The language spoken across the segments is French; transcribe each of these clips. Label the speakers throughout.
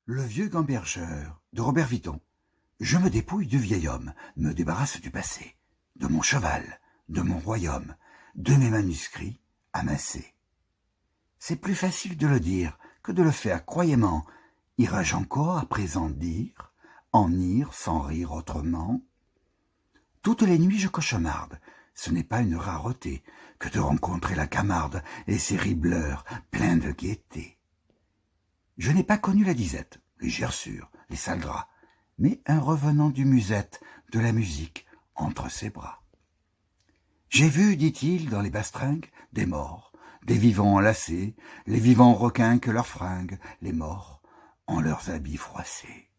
Speaker 1: Le vieux gambergeur de Robert Viton. Je me dépouille du vieil homme, me débarrasse du passé, de mon cheval, de mon royaume, de mes manuscrits amassés. C'est plus facile de le dire que de le faire, croyez-moi. Irai-je encore à présent dire, en ire sans rire autrement? Toutes les nuits je cauchemarde, ce n'est pas une rareté que de rencontrer la Camarde et ses ribeleurs pleins de gaieté. Je n'ai pas connu la disette, les gerçures, les sales draps, mais un revenant du musette, de la musique, entre ses bras. J'ai vu, dit-il, dans les bastringues, des morts, des vivants enlacés, les vivants requinquent leurs fringues, les morts en leurs habits froissés.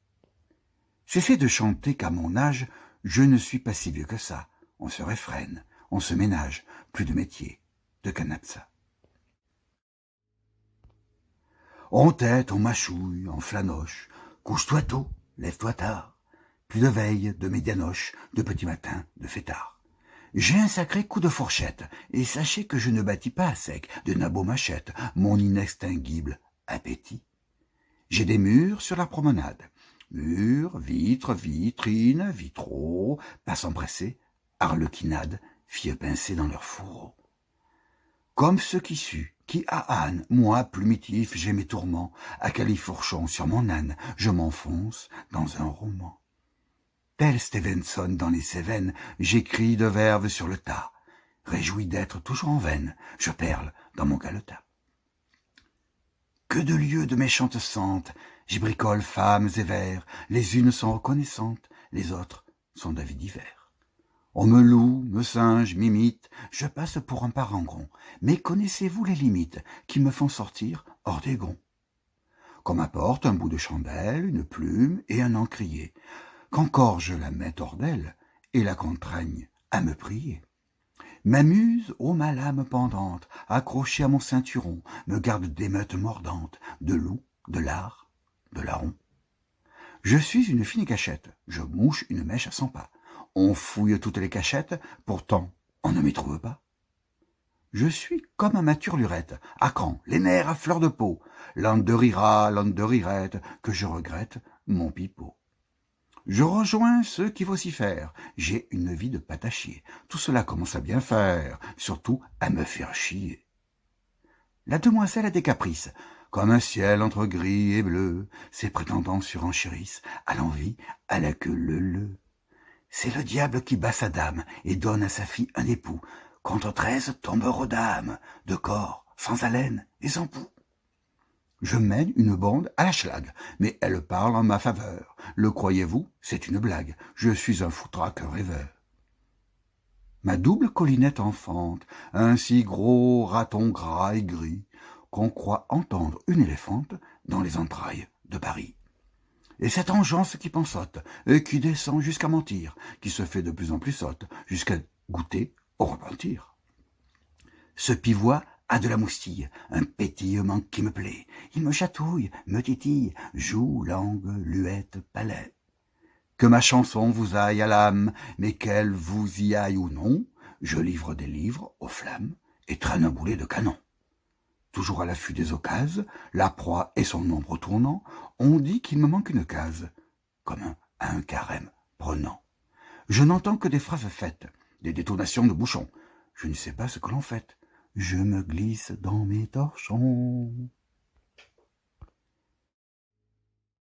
Speaker 1: Cessez de chanter qu'à mon âge, je ne suis pas si vieux que ça. On se réfrène, on se ménage, plus de métier, de canapsa. On tête, on mâchouille, on flanoche, couche-toi tôt, lève-toi tard. Plus de veille, de médianoche, de petit matin, de fêtard. J'ai un sacré coup de fourchette, et sachez que je ne bâtis pas à sec de nabot machette mon inextinguible appétit. J'ai des murs sur la promenade, murs, vitres, vitrines, vitraux, passants pressés, arlequinades, filles pincées dans leurs fourreaux. Comme ceux qui suent, qui à âne, moi, plumitif, j'ai mes tourments, à califourchon sur mon âne, je m'enfonce dans un roman. Tel Stevenson dans les Cévennes, j'écris de verve sur le tas, réjoui d'être toujours en veine, je perle dans mon galetas. Que de lieux de méchantes sentes, j'y bricole femmes et vers, les unes sont reconnaissantes, les autres sont d'avis divers. On me loue, me singe, m'imite, je passe pour un parangon, mais connaissez-vous les limites qui me font sortir hors des gonds? Qu'on m'apporte un bout de chandelle, une plume et un encrier, qu'encore je la mette hors d'elle et la contraigne à me prier. M'amuse, ô ma lame pendante, accrochée à mon ceinturon, me garde d'émeutes mordantes, de loups, de lards, de larrons. Je suis une fine cachette, je mouche une mèche à 100 pas. On fouille toutes les cachettes, pourtant on ne m'y trouve pas. Je suis comme un maturlurette, à cran, les nerfs à fleur de peau, l'an de rira, l'an de rirette, que je regrette mon pipeau. Je rejoins ceux qui vocifèrent, j'ai une vie de pâte à chier, tout cela commence à bien faire, surtout à me faire chier. La demoiselle a des caprices, comme un ciel entre gris et bleu, ses prétendants surenchérissent, à l'envie, à la queue leu. C'est le diable qui bat sa dame et donne à sa fille un époux, contre 13 tombeurs aux dames, de corps, sans haleine et sans pouls. Je mène une bande à la schlag, mais elle parle en ma faveur. Le croyez-vous, c'est une blague, je suis un foutraque rêveur. Ma double collinette enfante, un si gros raton gras et gris, qu'on croit entendre une éléphante dans les entrailles de Paris. Et cette engeance qui pensote, et qui descend jusqu'à mentir, qui se fait de plus en plus sotte, jusqu'à goûter au repentir. Ce pivois a de la moustille, un pétillement qui me plaît. Il me chatouille, me titille, joue, langue, luette, palais. Que ma chanson vous aille à l'âme, mais qu'elle vous y aille ou non, je livre des livres aux flammes et traîne un boulet de canon. Toujours à l'affût des occases, la proie et son ombre tournant, on dit qu'il me manque une case, comme à un carême prenant. Je n'entends que des phrases faites, des détonations de bouchons. Je ne sais pas ce que l'on fait. Je me glisse dans mes torchons.